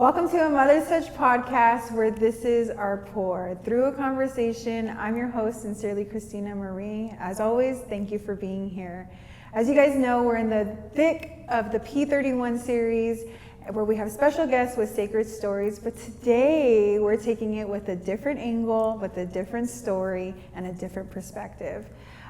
Welcome to a Mother's Touch podcast where this is our pour. Through a conversation, I'm your host, sincerely, Christina Marie. As always, thank you for being here. As you guys know, we're in the thick of the P.31 series where we have special guests with sacred stories, but today we're taking it with a different angle, with a different story, and a different perspective.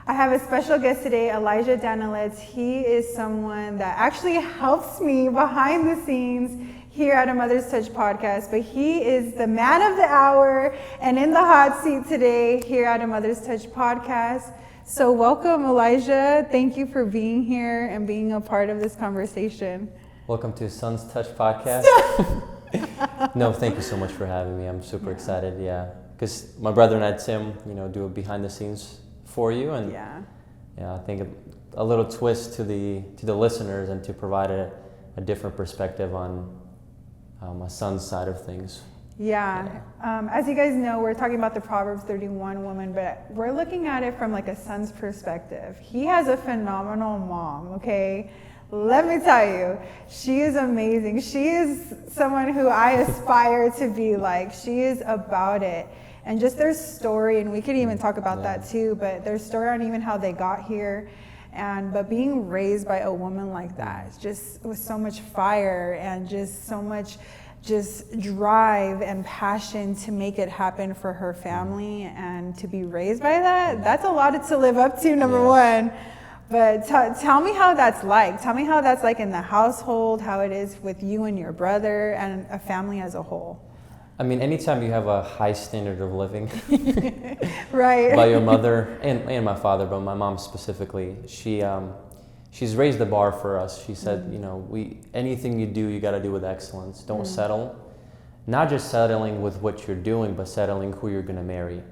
I have a special guest today, Elijah Danilets. He is someone that actually helps me behind the scenes here at a Mother's Touch podcast, but he is the man of the hour and in the hot seat today here at a Mother's Touch podcast. So welcome, Elijah. Thank you for being here and being a part of this conversation. Welcome to Son's Touch podcast. No, thank you so much for having me. I'm super excited, because my brother and I, Tim, do a behind the scenes for you, and I think a little twist to the listeners and to provide a different perspective on my son's side of things. As you guys know, we're talking about the Proverbs 31 woman, but we're looking at it from like a son's perspective. He has a phenomenal mom, okay? Let me tell you, she is amazing. She is someone who I aspire to be like. She is about it. And just their story, and we could even talk about that too, but their story on even how they got here. But being raised by a woman like that, just with so much fire and just so much just drive and passion to make it happen for her family, and to be raised by that, that's a lot to live up to, number one. But tell me how that's like. Tell me how that's like in the household, how it is with you and your brother and a family as a whole. I mean, anytime you have a high standard of living right. by your mother and my father, but my mom specifically, she's raised the bar for us. She said, anything you do, you got to do with excellence. Don't settle. Not just settling with what you're doing, but settling who you're going to marry.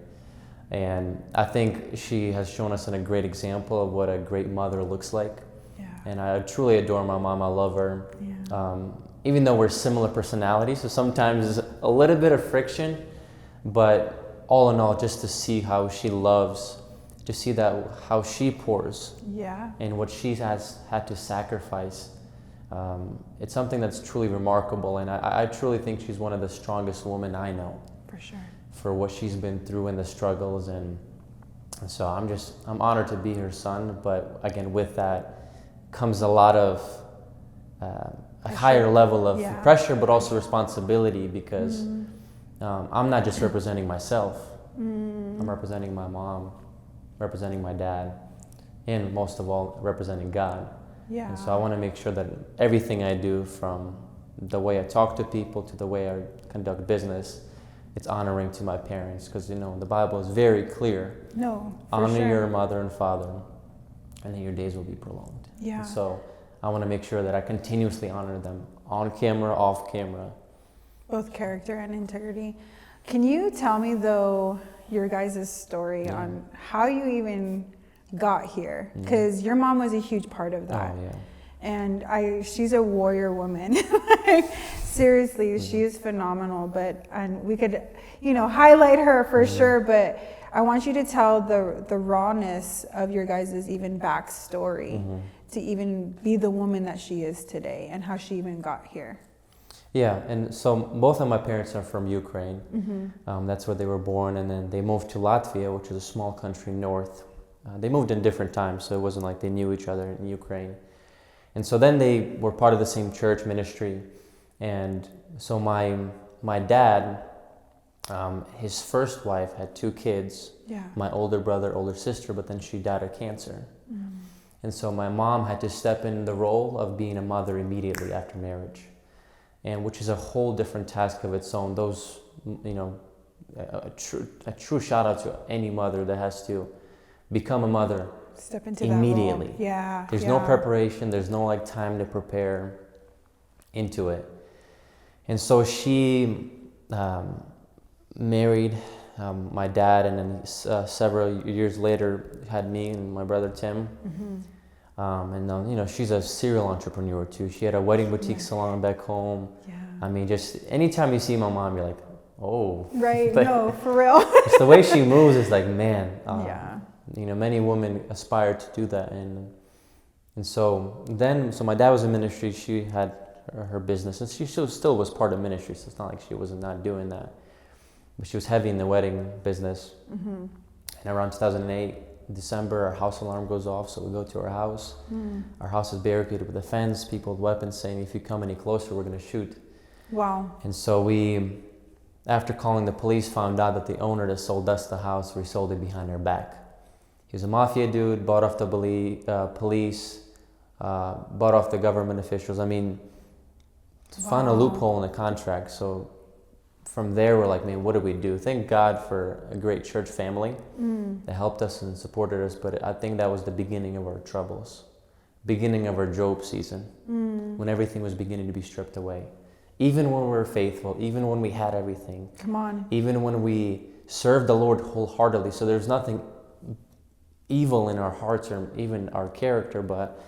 And I think she has shown us a great example of what a great mother looks like. Yeah. And I truly adore my mom. I love her. Yeah. Even though we're similar personalities, so sometimes there's a little bit of friction, but all in all, just to see how she loves, to see that how she pours, and what she has had to sacrifice, it's something that's truly remarkable, and I truly think she's one of the strongest women I know. For sure. For what she's been through and the struggles, and so I'm honored to be her son, but again, with that comes a lot of a higher level of pressure, but also responsibility, because I'm not just representing myself. I'm representing my mom, representing my dad, and most of all, representing God. Yeah. And so I want to make sure that everything I do, from the way I talk to people to the way I conduct business, it's honoring to my parents, because the Bible is very clear. Honor your mother and father, and then your days will be prolonged. Yeah. And so I want to make sure that I continuously honor them, on camera, off camera. Both character and integrity. Can you tell me, though, your guys' story on how you even got here? Because your mom was a huge part of that. And she's a warrior woman. Seriously, she is phenomenal. And we could, highlight her for sure, but I want you to tell the rawness of your guys' even backstory to even be the woman that she is today, and how she even got here. Yeah, and so both of my parents are from Ukraine. That's where they were born, and then they moved to Latvia, which is a small country north. They moved in different times, so it wasn't like they knew each other in Ukraine. And so then they were part of the same church ministry. And so my dad, his first wife had 2 kids, my older brother, older sister, but then she died of cancer. And so my mom had to step in the role of being a mother immediately after marriage, and which is a whole different task of its own. Those, a true shout out to any mother that has to become a mother. Step into immediately. That role. There's no preparation. There's no time to prepare into it. And so she married my dad, and then several years later had me and my brother Tim. And she's a serial entrepreneur too. She had a wedding boutique salon back home. Yeah. I mean, just anytime you see my mom, you're like, oh. Right. No, for real. It's the way she moves is like, man. Many women aspire to do that, and so my dad was in ministry. She had her business, and she still was part of ministry, so it's not like she was not doing that. But she was heavy in the wedding business. And around 2008, December, our house alarm goes off, so we go to our house. Our house is barricaded with a fence, people with weapons saying, if you come any closer, we're going to shoot. Wow. And so we, after calling the police, found out that the owner that sold us the house resold it behind our back. He was a mafia dude, bought off the police, bought off the government officials. I mean, found a loophole in the contract. So from there, we're like, man, what do we do? Thank God for a great church family that helped us and supported us. But I think that was the beginning of our troubles, beginning of our Job season, when everything was beginning to be stripped away. Even when we were faithful, even when we had everything. Come on. Even when we served the Lord wholeheartedly. So there's nothing evil in our hearts or even our character, but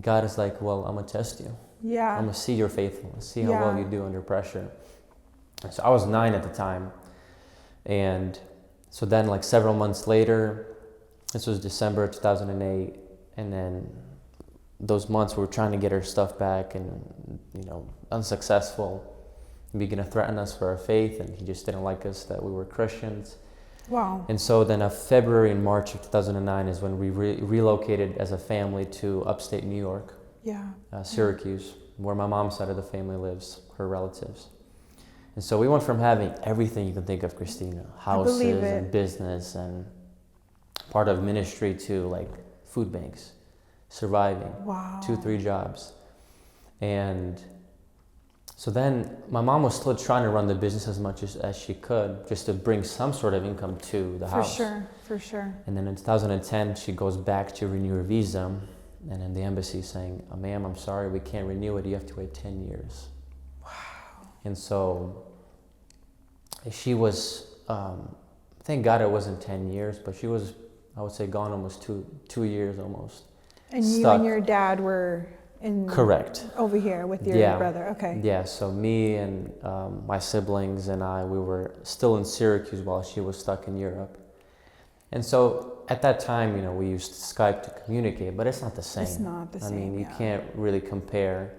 God is like, well, I'm going to test you. Yeah. I'm going to see your faithfulness, see how well you do under pressure. So I was 9 at the time. And so then like several months later, this was December 2008, and then those months we were trying to get our stuff back and, unsuccessful. He began to threaten us for our faith, and he just didn't like us that we were Christians. Wow. And so then February and March of 2009 is when we relocated as a family to upstate New York, Syracuse, where my mom's side of the family lives, her relatives. And so we went from having everything you can think of, Christina, houses and business and part of ministry to like food banks, surviving, 2-3 jobs. And so then my mom was still trying to run the business as much as she could, just to bring some sort of income to the house. For sure. And then in 2010, she goes back to renew her visa, and then the embassy saying, ma'am, I'm sorry, we can't renew it. You have to wait 10 years. Wow. And so she was, thank God it wasn't 10 years, but she was, I would say, gone almost two years almost. And stuck. You and your dad were Correct. Over here with your brother. Okay. Yeah, so me and my siblings and we were still in Syracuse while she was stuck in Europe. And so at that time, we used Skype to communicate, but it's not the same. It's not the same. I mean, you can't really compare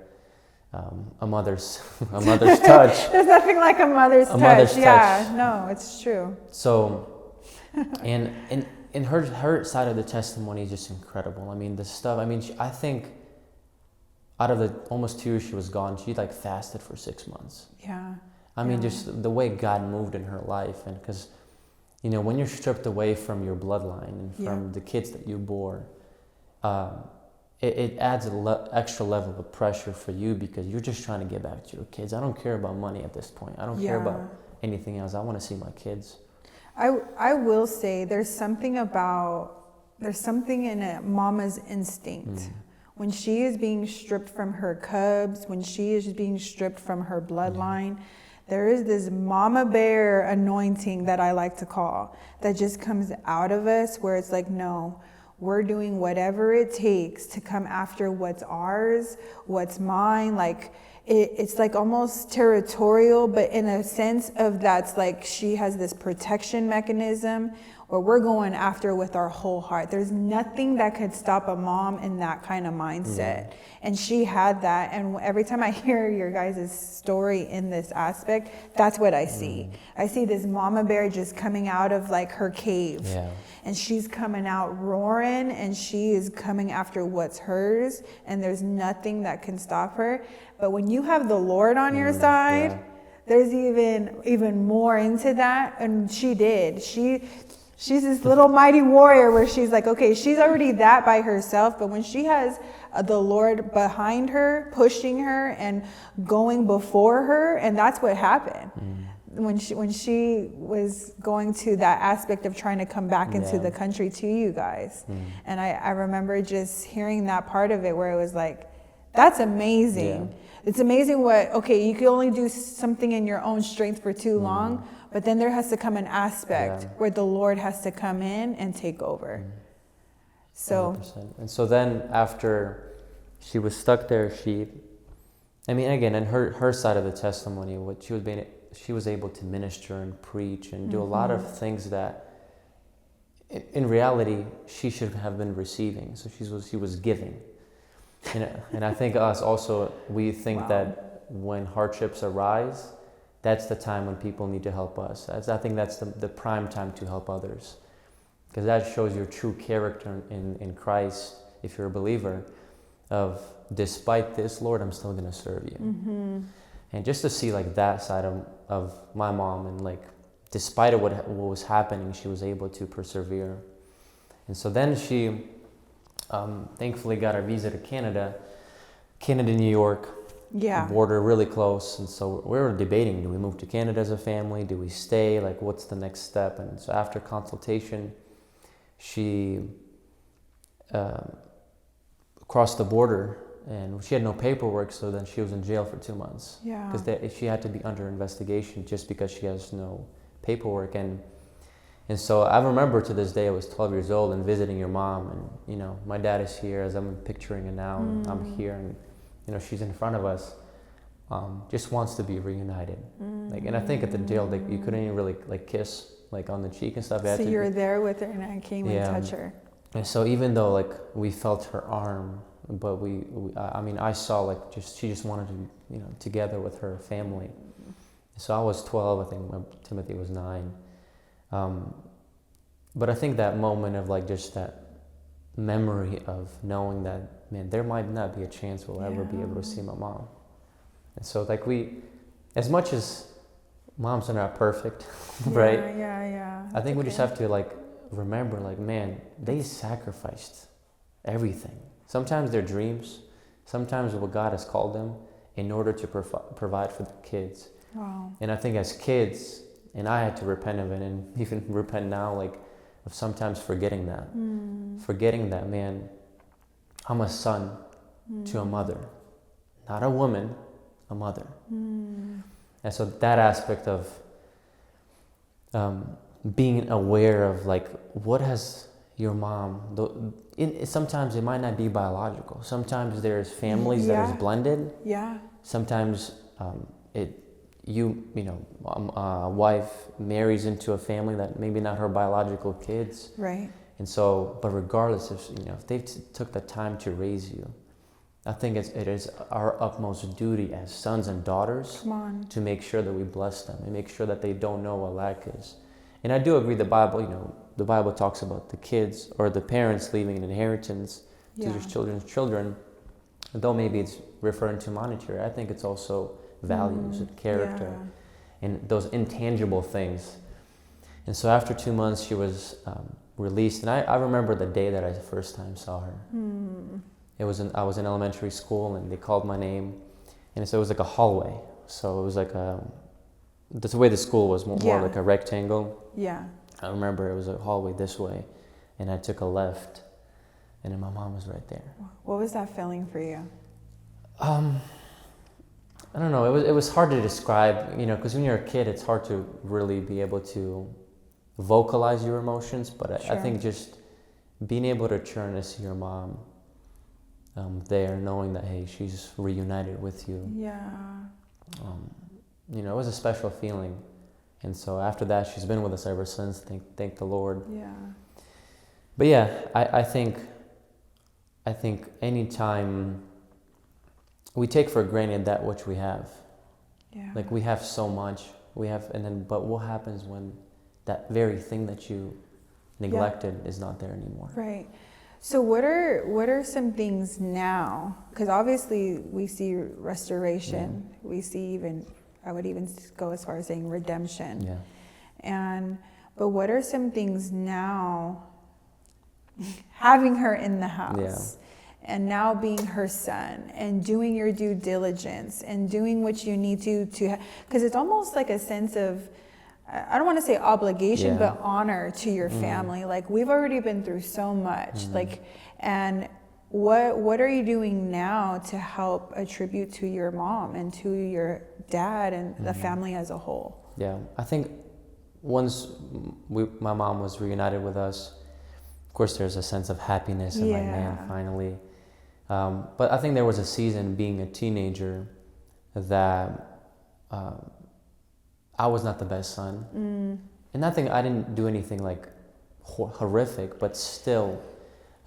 a mother's touch. There's nothing like a mother's touch. Yeah, no, it's true. So, and her side of the testimony is just incredible. I mean, the stuff, I think out of the almost 2 years she was gone, she fasted for 6 months. Yeah. I mean, just the way God moved in her life. And because, when you're stripped away from your bloodline and from the kids that you bore, it adds an extra level of pressure for you, because you're just trying to get back to your kids. I don't care about money at this point. I don't care about anything else. I want to see my kids. I will say there's something in a mama's instinct. When she is being stripped from her cubs, when she is being stripped from her bloodline, there is this mama bear anointing that I like to call, that just comes out of us, where it's like, no, we're doing whatever it takes to come after what's ours, what's mine. It's like almost territorial, but in a sense of that's like she has this protection mechanism where we're going after with our whole heart. There's nothing that could stop a mom in that kind of mindset. And she had that. And every time I hear your guys' story in this aspect, that's what I see. I see this mama bear just coming out of her cave. Yeah. And she's coming out roaring, and she is coming after what's hers, and there's nothing that can stop her. But when you have the Lord on your side, there's even more into that. And she did. She's this little mighty warrior where she's like, okay, she's already that by herself, but when she has the Lord behind her, pushing her and going before her, and that's what happened. When she was going to that aspect of trying to come back into the country to you guys. And I remember just hearing that part of it where it was like, that's amazing. It's amazing you can only do something in your own strength for too long, but then there has to come an aspect where the Lord has to come in and take over. So 100%. And so then after she was stuck there, again, and her side of the testimony, what she was able to minister and preach and do a lot of things that in reality she should have been receiving. So she was giving. And I think us also, we think Wow. that when hardships arise, that's the time when people need to help us. I think that's the prime time to help others. Because that shows your true character in Christ, if you're a believer, of despite this, Lord, I'm still going to serve you. Mm-hmm. And just to see like that side of my mom, and like despite of what was happening, she was able to persevere. And so then she thankfully got our visa to Canada, New York, Yeah. border really close. And so we were debating, do we move to Canada as a family? Do we stay? Like, what's the next step? And so after consultation, she crossed the border, and she had no paperwork, so then she was in jail for 2 months. Yeah. Because she had to be under investigation just because she has no paperwork. And so I remember to this day, I was 12 years old and visiting your mom, and you know, my dad is here as I'm picturing it now, and I'm here, and you know, she's in front of us, just wants to be reunited. Like, and I think at the jail, like, you couldn't even really like kiss like on the cheek and stuff. So you were there with her, and I came and touch her. And so even though like we felt her arm, but I mean, I saw like she just wanted to be, you know, together with her family. So I was 12, I think Timothy was 9. But I think that moment of like just that memory of knowing that, man, there might not be a chance we'll ever be able to see my mom. And so like as much as moms are not perfect, right? Yeah. I think we just have to like remember, like, man, they sacrificed everything. Sometimes their dreams, sometimes what God has called them in order to provide for the kids. Wow. And I think as kids, and I had to repent of it, and even repent now, like, of sometimes forgetting that. Forgetting that, man, I'm a son to a mother. Not a woman, a mother. And so that aspect of being aware of, like, what has your mom... sometimes it might not be biological. Sometimes there's families that is blended. Yeah. Sometimes a wife marries into a family that maybe not her biological kids. Right. And so, but regardless if they took the time to raise you, I think it is our utmost duty as sons and daughters to make sure that we bless them and make sure that they don't know what lack is. And I do agree, the Bible talks about the kids or the parents leaving an inheritance to their children's children. Though maybe it's referring to monetary, I think it's also values and character and those intangible things. And so after 2 months, she was released. And I remember the day that I the first time saw her. I was in elementary school, and they called my name. And so it was like a hallway. So it was like the way the school was, more like a rectangle. Yeah. I remember it was a hallway this way, and I took a left, and then my mom was right there. What was that feeling for you? I don't know. It was hard to describe, because when you're a kid, it's hard to really be able to vocalize your emotions. But I think just being able to turn to see your mom there, knowing that, hey, she's reunited with you. Yeah. It was a special feeling. And so after that, she's been with us ever since. Thank the Lord. Yeah. But yeah, I think any time we take for granted that which we have. Yeah. Like, we have so much. But what happens when that very thing that you neglected is not there anymore? Right. So what are some things now? Because obviously we see restoration. Yeah. We see I would even go as far as saying redemption. Yeah. But what are some things now, having her in the house, and now being her son, and doing your due diligence, and doing what you need to because it's almost like a sense of, I don't want to say obligation, but honor to your family. Like, we've already been through so much. And what are you doing now to help attribute to your mom and to your dad and the family as a whole? Yeah, I think once my mom was reunited with us, of course there's a sense of happiness and like, man, finally. But I think there was a season being a teenager that I was not the best son. And I think I didn't do anything like horrific, but still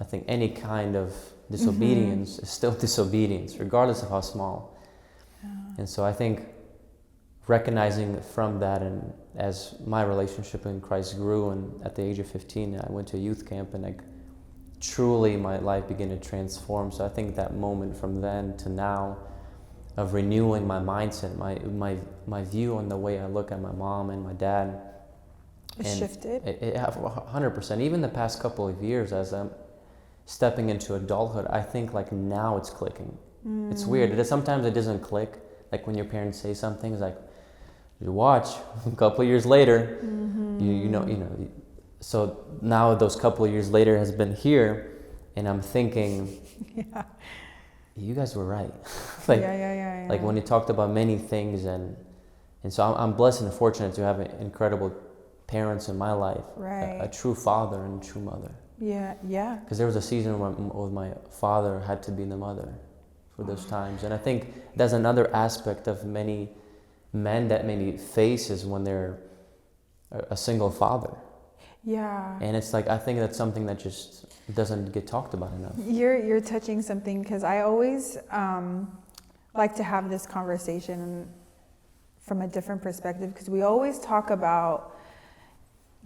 I think any kind of disobedience is still disobedience, regardless of how small. And so I think recognizing from that, and as my relationship in Christ grew, and at the age of 15, I went to a youth camp, and like truly my life began to transform. So I think that moment from then to now of renewing my mindset, my view on the way I look at my mom and my dad, It shifted. It 100%. Even the past couple of years, as I'm stepping into adulthood, I think like now it's clicking. It's weird. Sometimes it doesn't click. Like when your parents say something, it's like you watch a couple of years later, you know. So now those couple of years later has been here, and I'm thinking, you guys were right. Like, like when you talked about many things, and so I'm blessed and fortunate to have incredible parents in my life, a true father and a true mother. Yeah. Because there was a season where my father had to be the mother for those times, and I think that's another aspect of many men that maybe faces when they're a single father. Yeah. And it's like, I think that's something that just doesn't get talked about enough. You're touching something, because I always like to have this conversation from a different perspective, because we always talk about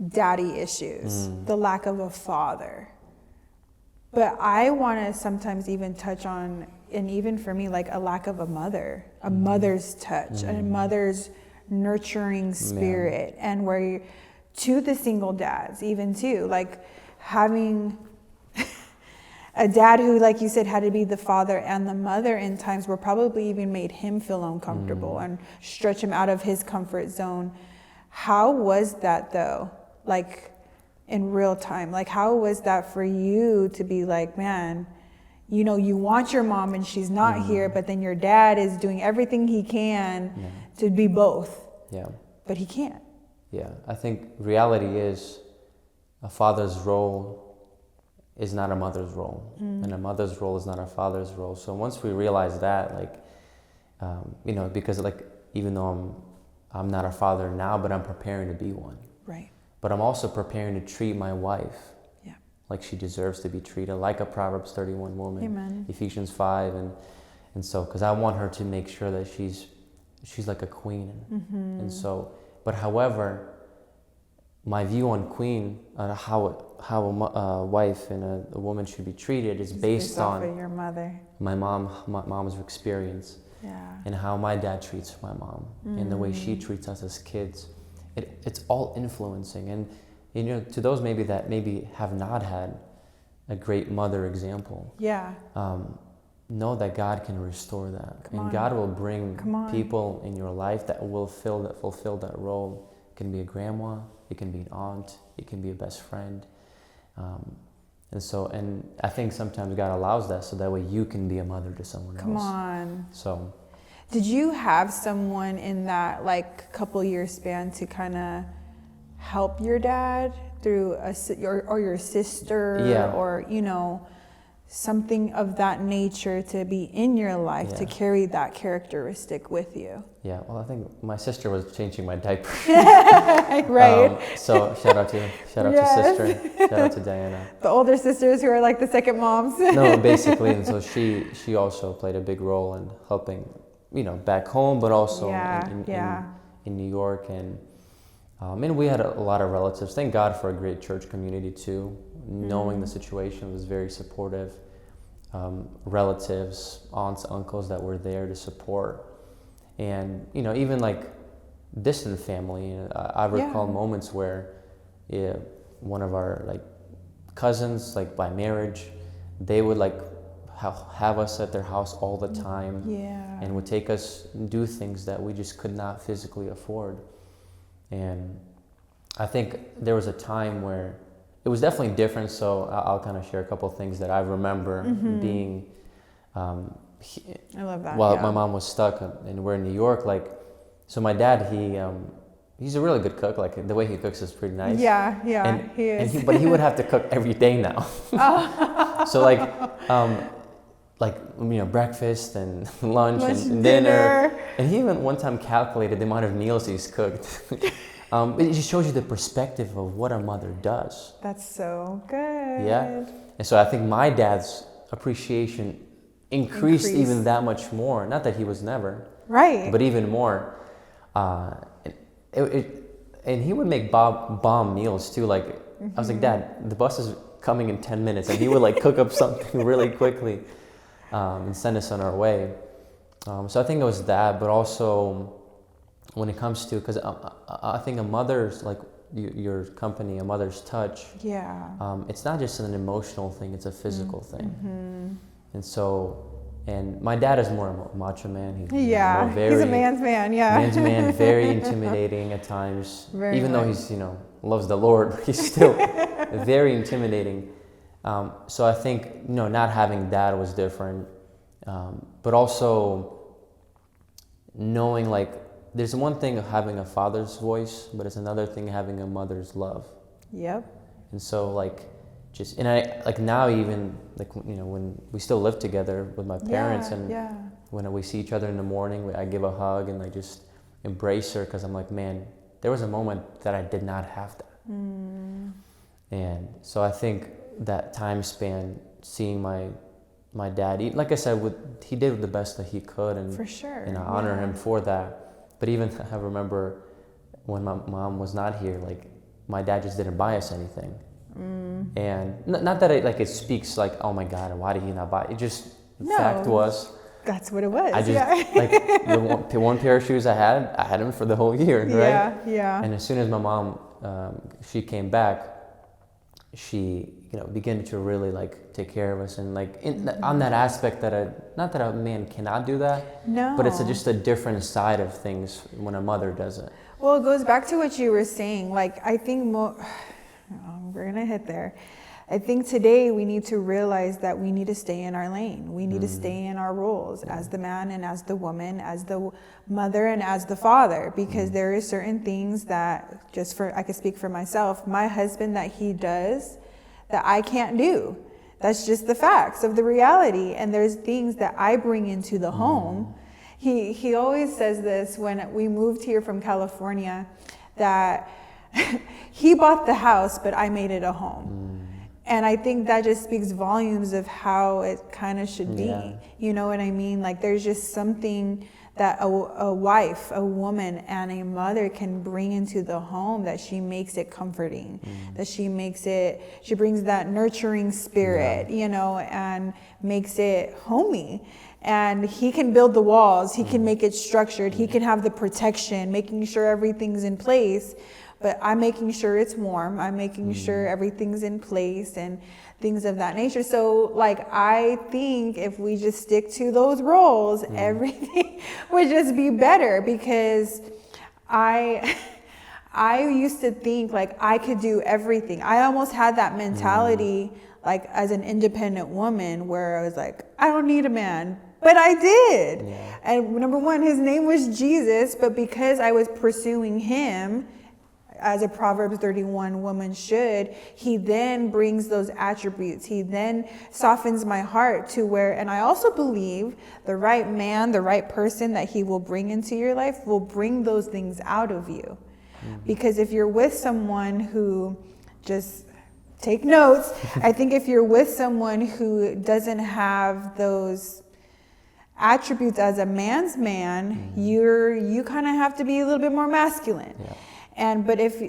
daddy issues, the lack of a father. But I want to sometimes even touch on, and even for me, like a lack of a mother, a mother's touch, a mother's nurturing spirit, and where to the single dads, even too, like having a dad who, like you said, had to be the father and the mother in times where probably even made him feel uncomfortable and stretch him out of his comfort zone. How was that though? Like in real time, like how was that for you to be like, man, you know, you want your mom and she's not here, but then your dad is doing everything he can to be both. Yeah. But he can't. Yeah, I think reality is a father's role is not a mother's role, and a mother's role is not a father's role. So once we realize that, like, because like even though I'm not a father now, but I'm preparing to be one. Right. But I'm also preparing to treat my wife like she deserves to be treated, like a Proverbs 31 woman. Amen. Ephesians 5, and so because I want her to make sure that she's like a queen, and so. But however, my view on queen, how a wife and a woman should be treated is based on your mother, my mom's experience, and how my dad treats my mom, and the way she treats us as kids. It's all influencing, and to those maybe that have not had a great mother example. Know that God can restore that. God will bring people in your life that will fulfill that role. It can be a grandma, it can be an aunt, it can be a best friend. And I think sometimes God allows that so that way you can be a mother to someone else. So, did you have someone in that like couple year span to kind of help your dad through or your sister or something of that nature to be in your life to carry that characteristic with you? Yeah, well, I think my sister was changing my diaper. Right. So shout out to sister, shout out to Diana. The older sisters who are like the second moms. No, basically, and so she also played a big role in helping, back home, but also in New York, and we had a lot of relatives. Thank God for a great church community too. Knowing the situation was very supportive. Relatives, aunts, uncles that were there to support, and even like distant family. I recall moments where one of our like cousins, like by marriage, they would like have us at their house all the time, and would take us do things that we just could not physically afford. And I think there was a time where it was definitely different, so I'll kind of share a couple of things that I remember being. I love that. While my mom was stuck and we're in New York, like, so my dad, he's a really good cook. Like the way he cooks is pretty nice. He is. But he would have to cook every day now. So breakfast and lunch and dinner. And he even one time calculated the amount of meals he's cooked. It just shows you the perspective of what a mother does. That's so good. Yeah. And so I think my dad's appreciation increased even that much more. Not that he was never. Right. But even more. And he would make bomb meals too. Like, I was like, Dad, the bus is coming in 10 minutes. And he would like cook up something really quickly and send us on our way. So I think it was that, but also when it comes to, because I think a mother's, like your company, a mother's touch, it's not just an emotional thing, it's a physical thing. And so, and my dad is more a macho man. He's he's a man's man, man's man, very intimidating at times. Very even much. though he's, loves the Lord, he's still very intimidating. So I think, not having dad was different. But also knowing, like, there's one thing of having a father's voice, but it's another thing having a mother's love. Yep. And so, like, and I, like, now even, like, when we still live together with my parents, and when we see each other in the morning, I give a hug and I just embrace her, because I'm like, man, there was a moment that I did not have that. And so I think that time span, seeing my dad, like I said, he did the best that he could, and for sure, and I honor him for that. But even I remember when my mom was not here, like, my dad just didn't buy us anything. And not that it speaks like, oh my God, why did he not buy it? Just the fact was, that's what it was. I just like the one pair of shoes I had them for the whole year, right? Yeah. And as soon as my mom she came back, she began to really like take care of us, and like on that aspect that not that a man cannot do that, but it's just a different side of things when a mother does it. Well, it goes back to what you were saying. Like, I think we're gonna hit there. I think today we need to realize that we need to stay in our lane. We need to stay in our roles as the man and as the woman, as the mother and as the father, because there is certain things that, I could speak for myself, my husband, that he does that I can't do. That's just the facts of the reality. And there's things that I bring into the home. He always says this when we moved here from California, that he bought the house, but I made it a home. And I think that just speaks volumes of how it kind of should be. You know what I mean? Like, there's just something that a wife, a woman, and a mother can bring into the home, that she makes it comforting, that she brings that nurturing spirit, and makes it homey. And he can build the walls, he can make it structured, he can have the protection, making sure everything's in place. But I'm making sure it's warm. I'm making sure everything's in place and things of that nature. So, like, I think if we just stick to those roles, everything would just be better, because I used to think like I could do everything. I almost had that mentality, like, as an independent woman, where I was like, I don't need a man. But I did. And number one, his name was Jesus, but because I was pursuing him, as a Proverbs 31 woman should, he then brings those attributes. He then softens my heart to where, and I also believe the right man, the right person that he will bring into your life will bring those things out of you. Because if you're with someone who, just take notes, I think if you're with someone who doesn't have those attributes as a man's man, you kind of have to be a little bit more masculine. But if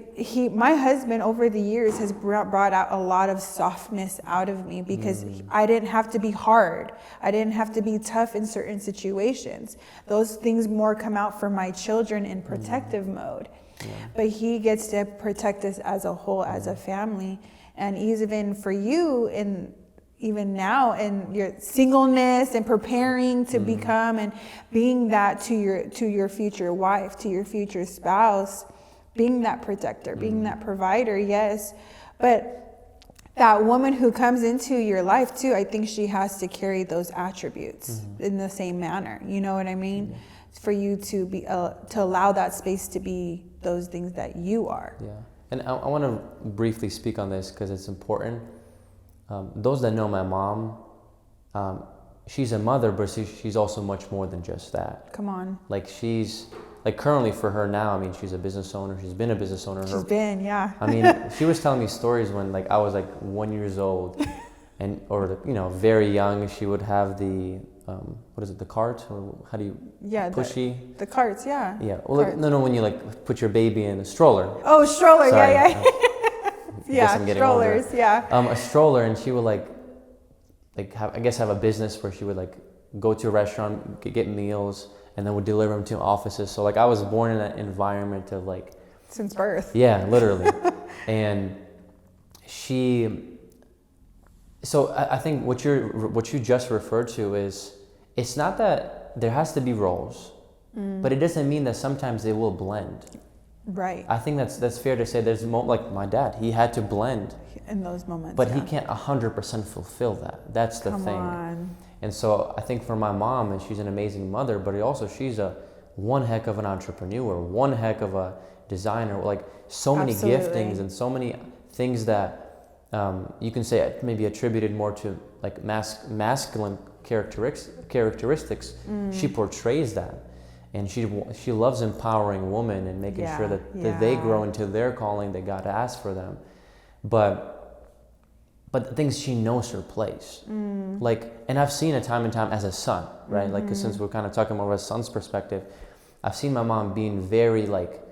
my husband over the years has brought out a lot of softness out of me, because I didn't have to be hard. I didn't have to be tough in certain situations. Those things more come out for my children in protective mode. But he gets to protect us as a whole, as a family. And even for you, even now in your singleness and preparing to become and being that to your future wife, to your future spouse, being that protector, being that provider, yes. But that woman who comes into your life too, I think she has to carry those attributes in the same manner. You know what I mean? For you to be to allow that space to be those things that you are. And I want to briefly speak on this because it's important. Those that know my mom, she's a mother, but she's also much more than just that. Come on. Like, she's, like, currently for her now, I mean, she's a business owner. She's been a business owner. She's been, yeah. I mean, she was telling me stories when, like, I was like 1 year old, and or you know, very young, she would have the what is it, the cart, or how do you pushy the carts, yeah. Yeah, well, like, no, when you like put your baby in a stroller. Oh, stroller, Sorry, yeah. Yeah, strollers, yeah. A stroller, and she would like have a business where she would like go to a restaurant, get meals, and then would deliver them to offices. So like I was born in that environment of like since birth. Yeah, literally. And so I think what you just referred to is, it's not that there has to be roles, but it doesn't mean that sometimes they will blend. Right. I think that's fair to say. There's like my dad, he had to blend in those moments, but he can't 100% fulfill that. That's the thing. On. And so I think for my mom, and she's an amazing mother, but also she's one heck of an entrepreneur, one heck of a designer, like so many giftings and so many things that you can say maybe attributed more to like masculine characteristics. She portrays that, and she loves empowering women and making sure that they grow into their calling that God asked for them. But the things she knows her place, like, and I've seen it time and time as a son, right? Like, 'cause since we're kind of talking more of a son's perspective, I've seen my mom being very like,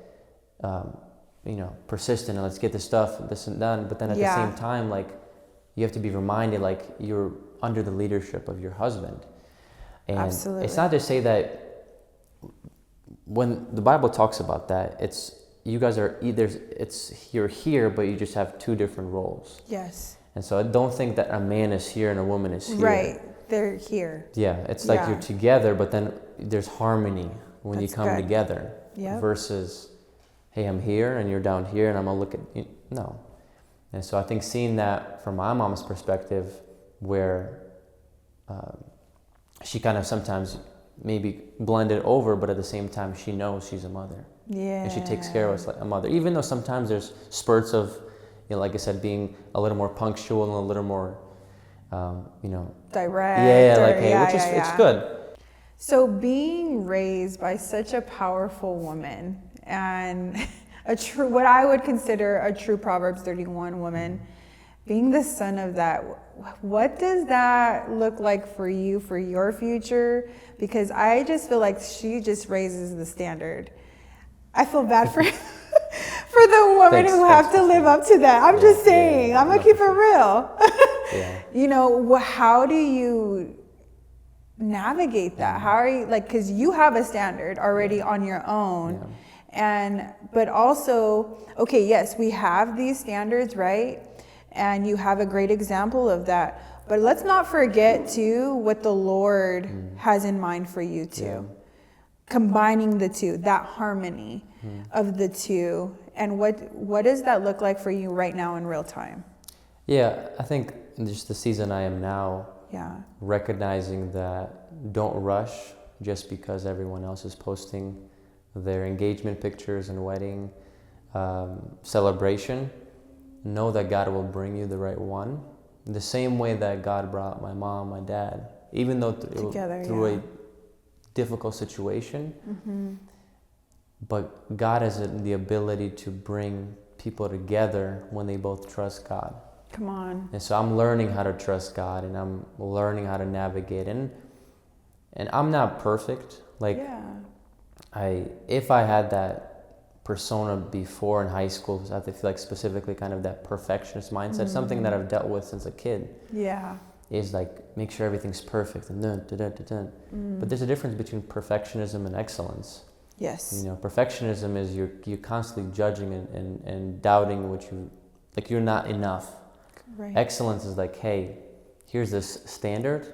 persistent, and let's get this and done. But then at the same time, like, you have to be reminded, like, you're under the leadership of your husband. And Absolutely. It's not to say that when the Bible talks about that, you guys are you're here, but you just have two different roles. Yes. And so I don't think that a man is here and a woman is here. Right. They're here. Yeah. It's like you're together, but then there's harmony when you come together. Yep. Versus, hey, I'm here and you're down here and I'm going to look at you. No. And so I think seeing that from my mom's perspective, where she kind of sometimes maybe blended over, but at the same time she knows she's a mother. Yeah. And she takes care of us like a mother, even though sometimes there's spurts of, like I said, being a little more punctual and a little more, direct. It's good. So being raised by such a powerful woman and what I would consider a true Proverbs 31 woman, being the son of that, what does that look like for you, for your future? Because I just feel like she just raises the standard. I feel bad for the women who have to live up to that. I'm just saying, I'm going to keep it real. How do you navigate that? How are you, like, because you have a standard already on your own. But also, okay, yes, we have these standards, right? And you have a great example of that. But let's not forget too what the Lord has in mind for you too. Yeah. Combining the two, that harmony of the two. And what does that look like for you right now in real time? Yeah, I think just the season I am now, recognizing that don't rush just because everyone else is posting their engagement pictures and wedding celebration. Know that God will bring you the right one. The same way that God brought my mom, my dad, even though through a difficult situation. But God has the ability to bring people together when they both trust God. Come on. And so I'm learning how to trust God, and I'm learning how to navigate. And I'm not perfect. Like, if I had that persona before in high school, I feel like specifically kind of that perfectionist mindset, something that I've dealt with since a kid. Yeah. Is like, make sure everything's perfect and But there's a difference between perfectionism and excellence. Yes. Perfectionism is you're constantly judging and doubting like you're not enough. Right. Excellence is like, hey, here's this standard,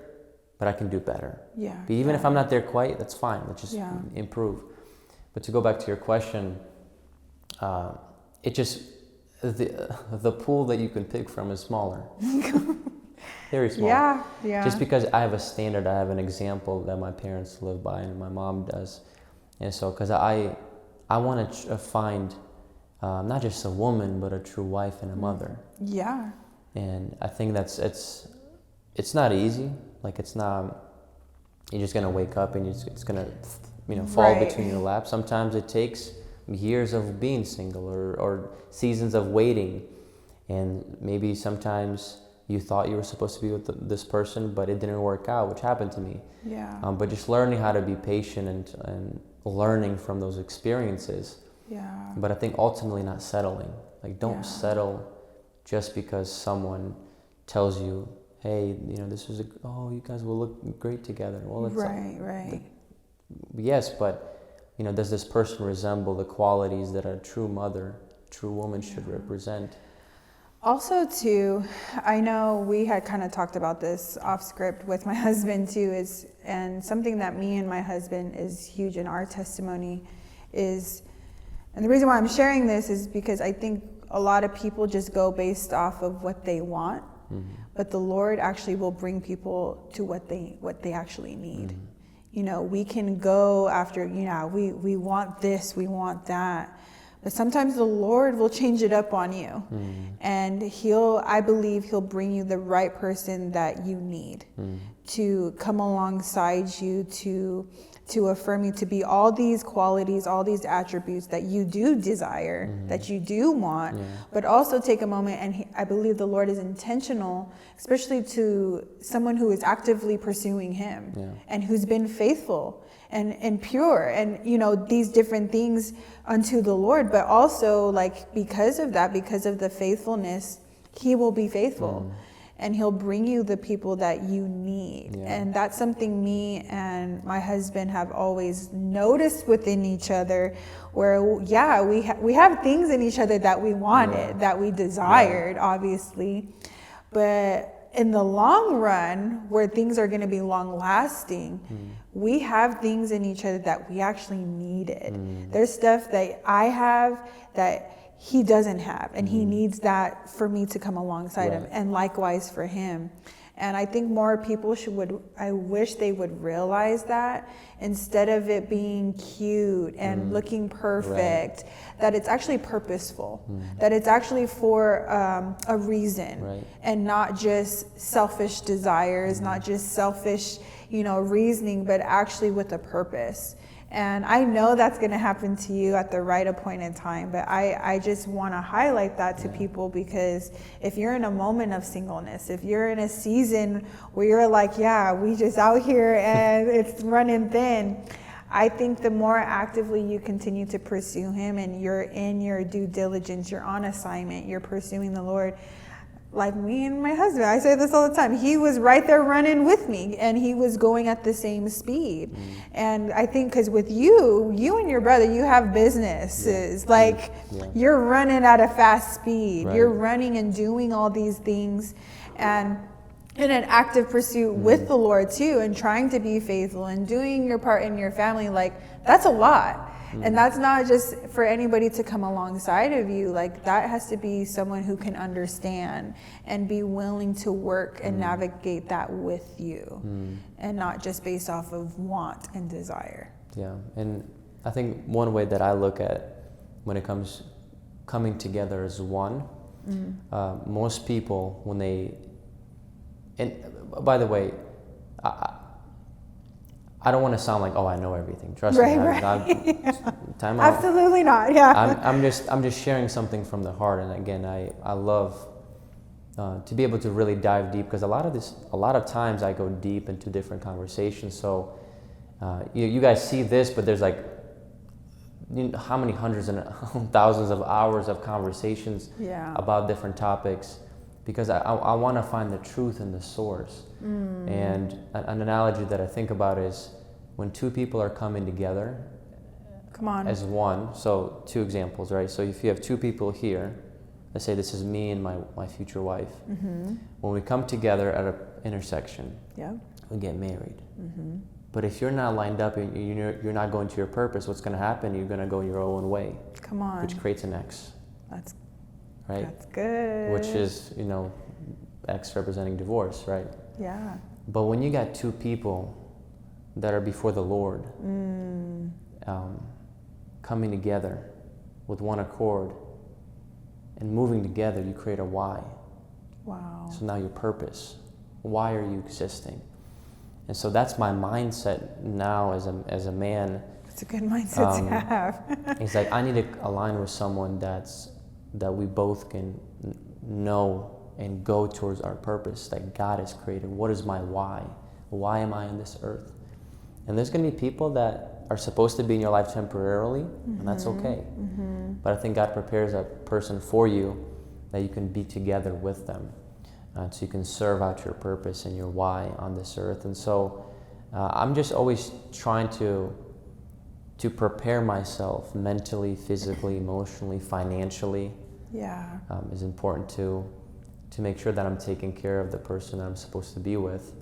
but I can do better. Yeah. But even if I'm not there quite, that's fine. Let's just improve. But to go back to your question, it just, the pool that you can pick from is smaller. Very small. Yeah. Just because I have a standard, I have an example that my parents live by and my mom does. And so, because I want to find not just a woman, but a true wife and a mother. Yeah. And I think it's not easy. Like, it's not, you're just going to wake up and it's going to, fall between your laps. Sometimes it takes years of being single or seasons of waiting. And maybe sometimes, you thought you were supposed to be with this person, but it didn't work out, which happened to me. Yeah. But just learning how to be patient and learning from those experiences. Yeah. But I think ultimately not settling. Like, don't settle just because someone tells you, hey, this is you guys will look great together. Well, it's right. Yes, but does this person resemble the qualities that a true mother, true woman should represent? Also, too, I know we had kind of talked about this off script with my husband too, and something that me and my husband is huge in our testimony is, and the reason why I'm sharing this is because I think a lot of people just go based off of what they want, but the Lord actually will bring people to what they actually need. We can go after, we want this, we want that. But sometimes the Lord will change it up on you. And I believe he'll bring you the right person that you need to come alongside you, to affirm you, to be all these qualities, all these attributes that you do desire, that you do want, but also take a moment. And I believe the Lord is intentional, especially to someone who is actively pursuing him and who's been faithful and pure and, these different things unto the Lord. But also, because of that, because of the faithfulness, he will be faithful. And he'll bring you the people that you need. And that's something me and my husband have always noticed within each other, where, we have things in each other that we wanted, that we desired, obviously. But in the long run, where things are going to be long lasting, we have things in each other that we actually needed. There's stuff that I have that he doesn't have, and he needs that for me to come alongside him, and likewise for him. And I think more people I wish they would realize that, instead of it being cute and looking perfect, that it's actually purposeful, that it's actually for a reason, and not just selfish desires, not just selfish, reasoning, but actually with a purpose. And I know that's going to happen to you at the right appointed time, but I just want to highlight that to people, because if you're in a moment of singleness, if you're in a season where you're like, we just out here and it's running thin, I think the more actively you continue to pursue him, and you're in your due diligence, you're on assignment, you're pursuing the Lord. Like me and my husband, I say this all the time. He was right there running with me, and he was going at the same speed. And I think because with you and your brother, you have businesses. You're running at a fast speed. You're running and doing all these things, and in an active pursuit with the Lord too, and trying to be faithful and doing your part in your family. That's a lot. And that's not just for anybody to come alongside of you. That has to be someone who can understand and be willing to work and navigate that with you, and not just based off of want and desire. Yeah. And I think one way that I look at when it comes coming together as one, most people, when they, and by the way, I don't want to sound like, I know everything. Trust me. Time out. Absolutely not. Yeah. I'm just sharing something from the heart. And again, I love to be able to really dive deep, because a lot of times I go deep into different conversations. So you guys see this, but there's how many hundreds and thousands of hours of conversations about different topics, because I want to find the truth in the source. And an analogy that I think about is when two people are coming together as one. So 2 examples, right? So if you have 2 people here, let's say this is me and my future wife. When we come together at an intersection, we get married. But if you're not lined up and you're not going to your purpose, what's going to happen? You're going to go your own way. Which creates an X. That's good. Which is, X representing divorce, right? Yeah. But when you got 2 people that are before the Lord, coming together with one accord and moving together, you create a Y. Wow. So now your purpose. Why are you existing? And so that's my mindset now as a man. It's a good mindset to have. It's I need to align with someone that we both can know and go towards our purpose that God has created. What is my why? Why am I on this earth? And there's going to be people that are supposed to be in your life temporarily, and that's okay. But I think God prepares a person for you that you can be together with them, so you can serve out your purpose and your why on this earth. And so I'm just always trying to prepare myself mentally, physically, emotionally, financially. Yeah. Is important to make sure that I'm taking care of the person that I'm supposed to be with.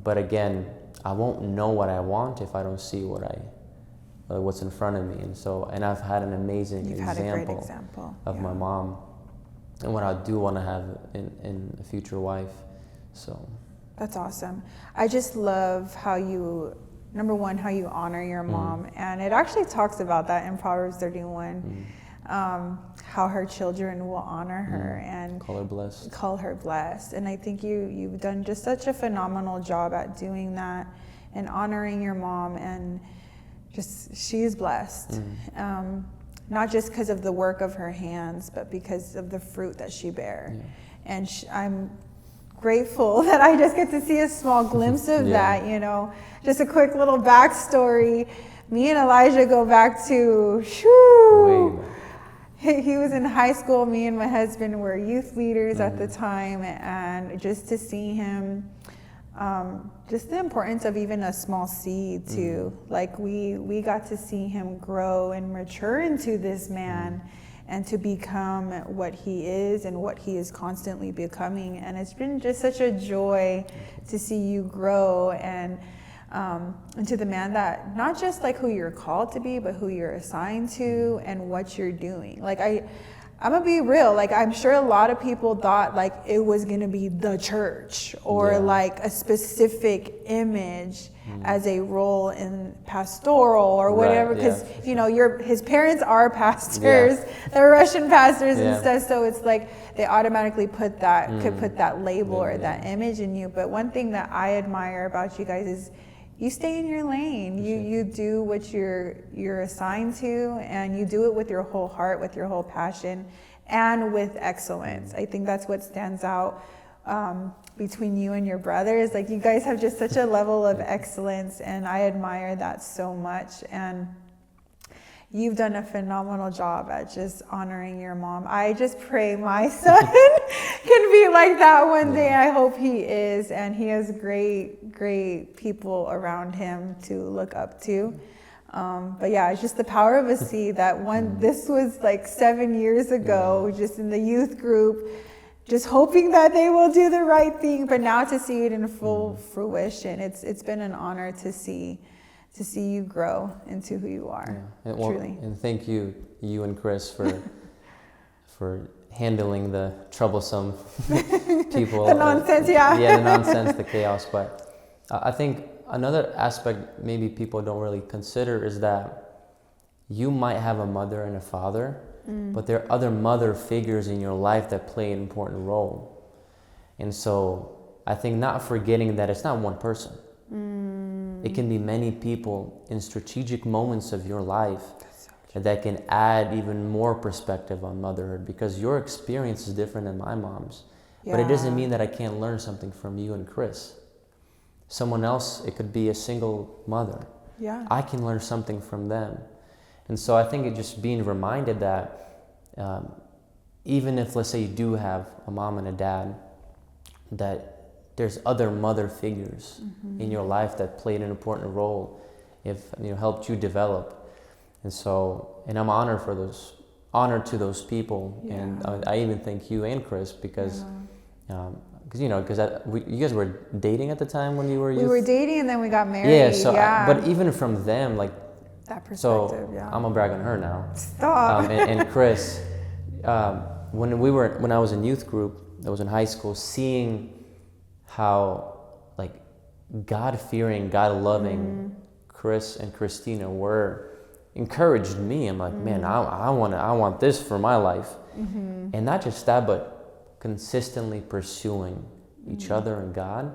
But again, I won't know what I want if I don't see what's in front of me. And I've had an amazing You've had a great example of my mom and what I do want to have in a future wife. So that's awesome. I just love how you, number one, how you honor your mom. And it actually talks about that in Proverbs 31. How her children will honor her and call her blessed. And I think you've done just such a phenomenal job at doing that and honoring your mom, and just she's blessed. Not just because of the work of her hands, but because of the fruit that she bear. And I'm grateful that I just get to see a small glimpse of that, you know. Just a quick little backstory. Me and Elijah go back to he was in high school. Me and my husband were youth leaders at the time, and just to see him, just the importance of even a small seed too. Like we got to see him grow and mature into this man, and to become what he is and what he is constantly becoming. And it's been just such a joy to see you grow and into the man that not just like who you're called to be, but who you're assigned to and what you're doing. Like I'm gonna be real, like I'm sure a lot of people thought like it was gonna be the church or like a specific image as a role in pastoral or whatever, because you know his parents are pastors, they're Russian pastors and stuff, so it's like they automatically put that could put that label or that image in you. But one thing that I admire about you guys is you stay in your lane. You do what you're assigned to, and you do it with your whole heart, with your whole passion, and with excellence. I think that's what stands out between you and your brothers. Like you guys have just such a level of excellence, and I admire that so much. And you've done a phenomenal job at just honoring your mom. I just pray my son can be like that one day. I hope he is, and he has great people around him to look up to. But yeah, it's just the power of a seed that this was like 7 years ago, just in the youth group, just hoping that they will do the right thing, but now to see it in full fruition, it's been an honor to see you grow into who you are. Truly. And thank you and Chris for handling the troublesome people. The nonsense, the nonsense, the chaos. But I think another aspect maybe people don't really consider is that you might have a mother and a father, but there are other mother figures in your life that play an important role. And so I think not forgetting that it's not one person. It can be many people in strategic moments of your life that can add even more perspective on motherhood, because your experience is different than my mom's. But it doesn't mean that I can't learn something from you and Chris. Someone else, it could be a single mother. I can learn something from them. And so I think it just being reminded that even if, let's say, you do have a mom and a dad, that there's other mother figures in your life that played an important role, helped you develop. And so, and I'm honored to those people. And I even thank you and Chris because you guys were dating at the time when you were youth? We were dating and then we got married. But even from them, like, that perspective, I'm gonna brag on her now. Stop. And Chris, when I was in youth group, I was in high school, seeing how like God-fearing, God-loving Chris and Christina encouraged me. I'm like, man, I want this for my life. And not just that, but consistently pursuing each other and God,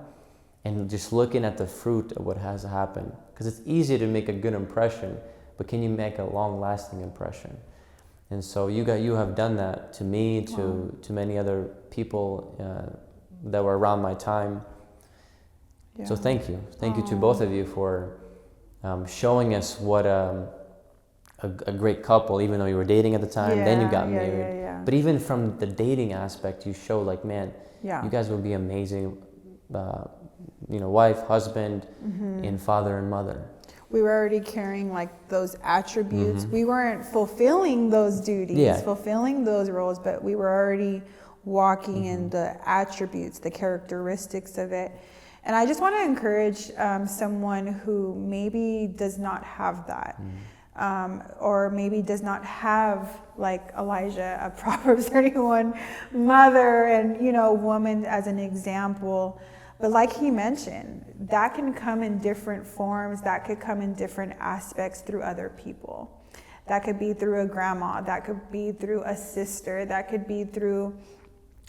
and just looking at the fruit of what has happened. Because it's easy to make a good impression, but can you make a long-lasting impression? And so you have done that to me, to many other people that were around my time. Yeah. So thank you to both of you for showing us what a great couple, even though you were dating at the time, then you got married. But even from the dating aspect, you show like, man, you guys would be amazing, wife, husband, and father and mother. We were already carrying like those attributes. We weren't fulfilling those duties, fulfilling those roles, but we were already walking in the attributes, the characteristics of it. And I just want to encourage someone who maybe does not have that, or maybe does not have, like Elijah, a Proverbs 31 mother and, woman as an example. But like he mentioned, that can come in different forms, that could come in different aspects through other people. That could be through a grandma, that could be through a sister, that could be through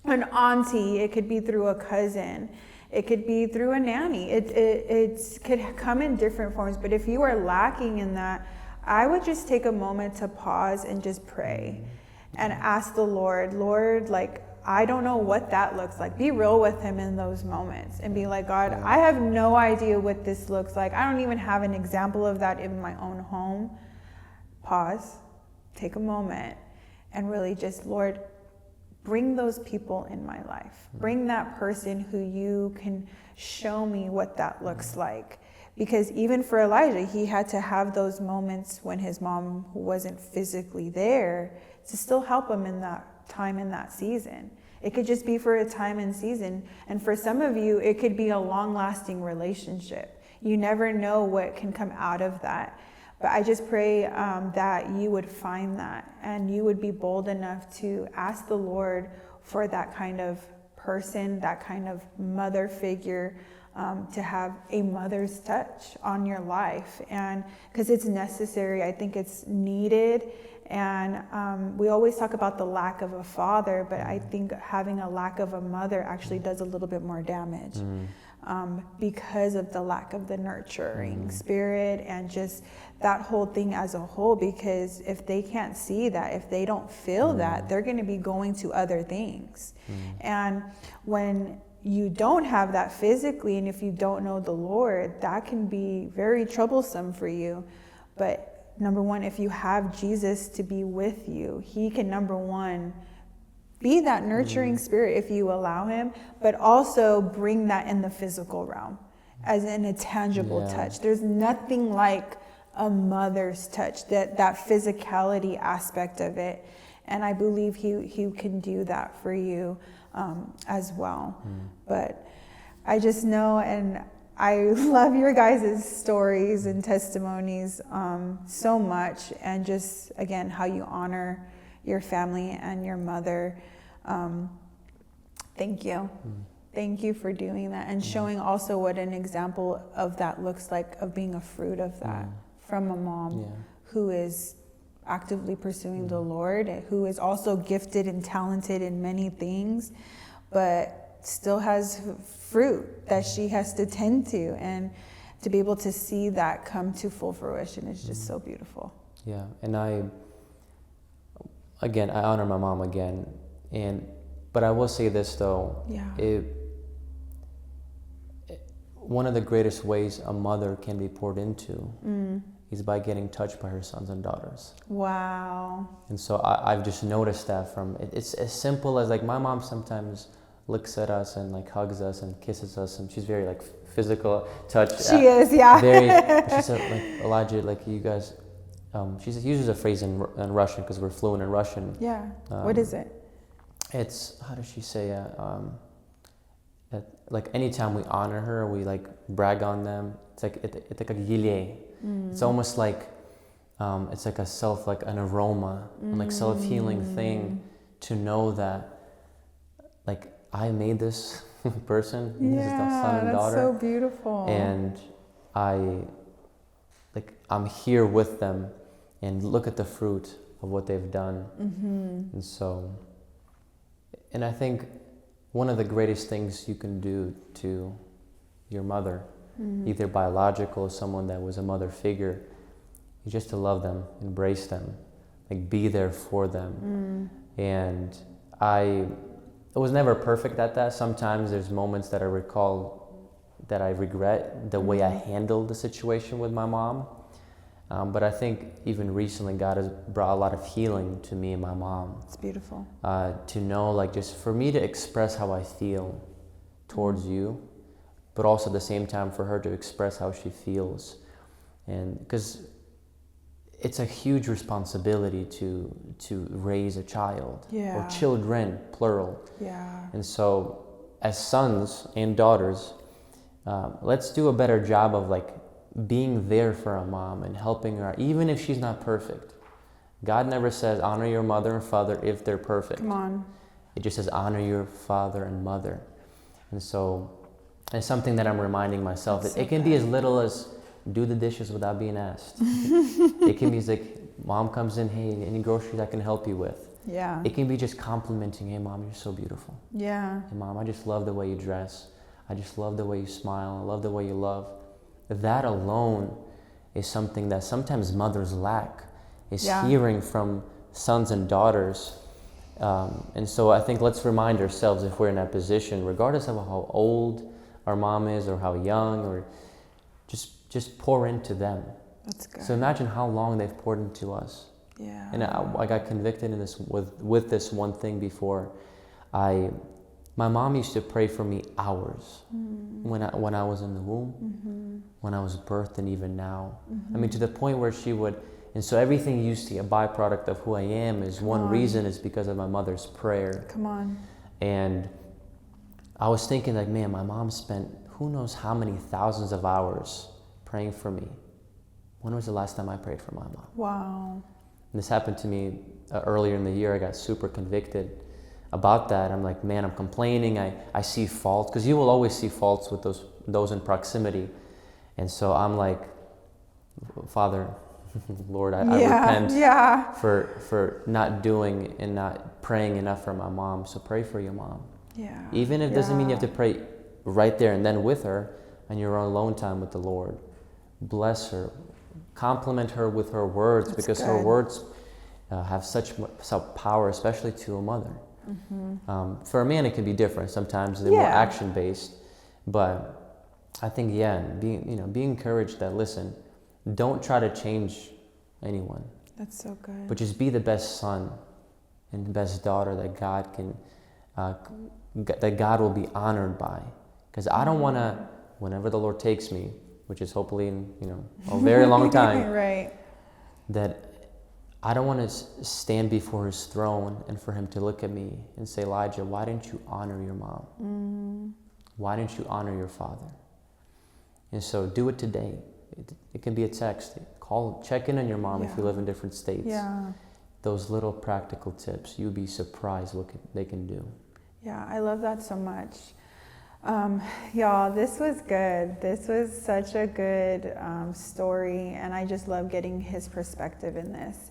an auntie, it could be through a cousin. It could be through a nanny. It could come in different forms. But if you are lacking in that, I would just take a moment to pause and just pray and ask the Lord, like, I don't know what that looks like. Be real with him in those moments and be like, God, I have no idea what this looks like. I don't even have an example of that in my own home. Pause, take a moment, and really just, Lord, bring those people in my life. Bring that person who you can show me what that looks like. Because even for Elijah, he had to have those moments when his mom wasn't physically there to still help him in that time, in that season. It could just be for a time and season. And for some of you, it could be a long-lasting relationship. You never know what can come out of that. But I just pray that you would find that and you would be bold enough to ask the Lord for that kind of person, that kind of mother figure, to have a mother's touch on your life. And because it's necessary, I think it's needed. And we always talk about the lack of a father, but I think having a lack of a mother actually does a little bit more damage. Because of the lack of the nurturing spirit and just that whole thing as a whole. Because if they can't see that, if they don't feel that, they're going to be going to other things. And when you don't have that physically, and if you don't know the Lord, that can be very troublesome for you. But number one, if you have Jesus to be with you, he can, number one, be that nurturing spirit if you allow him, but also bring that in the physical realm as in a tangible touch. There's nothing like a mother's touch, that physicality aspect of it. And I believe he can do that for you as well. But I just know, and I love your guys' stories and testimonies so much. And just, again, how you honor your family and your mother. Thank you. Thank you for doing that and showing also what an example of that looks like, of being a fruit of that from a mom who is actively pursuing the Lord, who is also gifted and talented in many things, but still has fruit that she has to tend to, and to be able to see that come to full fruition is just so beautiful. Yeah, and I honor my mom again, but I will say this though, one of the greatest ways a mother can be poured into is by getting touched by her sons and daughters. Wow. And so I've just noticed that it's as simple as, like, my mom sometimes looks at us and like hugs us and kisses us, and she's very like physical touch. She is, yeah. She said, like, Elijah, like, you guys, she uses a phrase in Russian because we're fluent in Russian. Yeah. What is it? It's, how does she say like anytime we honor her, we like brag on them. It's like it's almost like it's like an aroma, and like self-healing thing to know that, like, I made this person. This is the son and daughter. That's so beautiful. And I'm here with them, and look at the fruit of what they've done. And so, and I think one of the greatest things you can do to your mother, either biological or someone that was a mother figure, is just to love them, embrace them, like be there for them. And I was never perfect at that. Sometimes there's moments that I recall that I regret the way I handled the situation with my mom. But I think even recently God has brought a lot of healing to me and my mom. It's beautiful. To know, like, just for me to express how I feel towards you, but also at the same time for her to express how she feels. And because it's a huge responsibility to raise a child, or children, plural. Yeah. And so as sons and daughters, let's do a better job of like being there for a mom and helping her, even if she's not perfect. God never says honor your mother and father if they're perfect. Come on. It just says honor your father and mother. And so it's something that I'm reminding myself. It can be as little as do the dishes without being asked. It can be like, mom comes in, hey, any groceries I can help you with? Yeah. It can be just complimenting, hey mom, you're so beautiful. Yeah. Hey mom, I just love the way you dress. I just love the way you smile. I love the way you love. That alone is something that sometimes mothers lack, is hearing from sons and daughters. And so I think let's remind ourselves, if we're in that position, regardless of how old our mom is or how young, or just pour into them. That's good. So imagine how long they've poured into us. Yeah. And I got convicted in this with this one thing before. My mom used to pray for me hours when I was in the womb, when I was birthed, and even now. I mean, to the point where she would, and so everything you see, a byproduct of who I am, is one reason is because of my mother's prayer. Come on. And I was thinking, like, man, my mom spent who knows how many thousands of hours praying for me. When was the last time I prayed for my mom? Wow. And this happened to me earlier in the year. I got super convicted about that. I'm like, man, I'm complaining. I see faults, because you will always see faults with those in proximity. And so I'm like, Father, Lord, I repent for not doing and not praying enough for my mom. So pray for your mom. Yeah. Even if it doesn't mean you have to pray right there and then with her and your own alone time with the Lord. Bless her. Compliment her with her words. That's because good. Her words have such power, especially to a mother. For a man, it can be different. Sometimes they're more action-based. But I think, be encouraged that, listen, don't try to change anyone. That's so good. But just be the best son and the best daughter that God can, that God will be honored by. Because I don't want to, whenever the Lord takes me, which is hopefully in a very long time, right, that I don't want to stand before his throne and for him to look at me and say, Elijah, why didn't you honor your mom? Why didn't you honor your father? And so do it today. It can be a text. Check in on your mom if you live in different states. Yeah. Those little practical tips, you'd be surprised what they can do. Yeah, I love that so much. Y'all, this was good. This was such a good story, and I just love getting his perspective in this.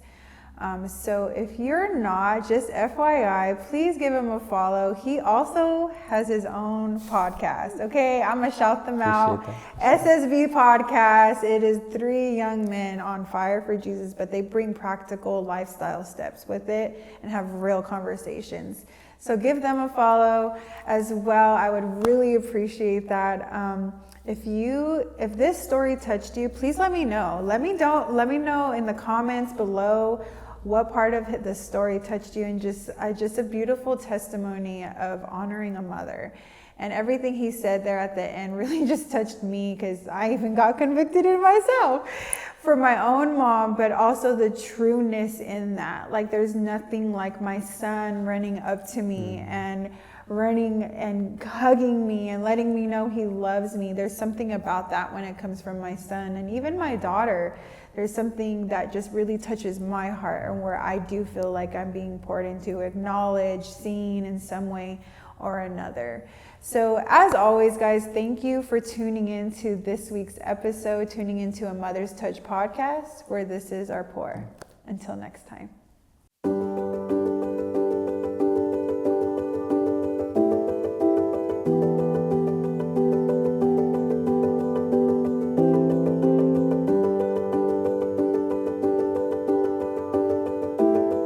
So if you're not, just FYI, please give him a follow. He also has his own podcast. Okay, I'm gonna shout them out. SSV podcast. It is 3 young men on fire for Jesus, but they bring practical lifestyle steps with it and have real conversations. So give them a follow as well. I would really appreciate that. If this story touched you, please let me know. Let me know in the comments below what part of the story touched you, and just a beautiful testimony of honoring a mother. And everything he said there at the end really just touched me, because I even got convicted in myself for my own mom, but also the trueness in that. Like, there's nothing like my son running up to me and running and hugging me and letting me know he loves me. There's something about that when it comes from my son, and even my daughter. There's something that just really touches my heart, and where I do feel like I'm being poured into, acknowledged, seen in some way or another. So as always, guys, thank you for tuning in to this week's episode, tuning into a Mother's Touch podcast, where this is our pour. Until next time.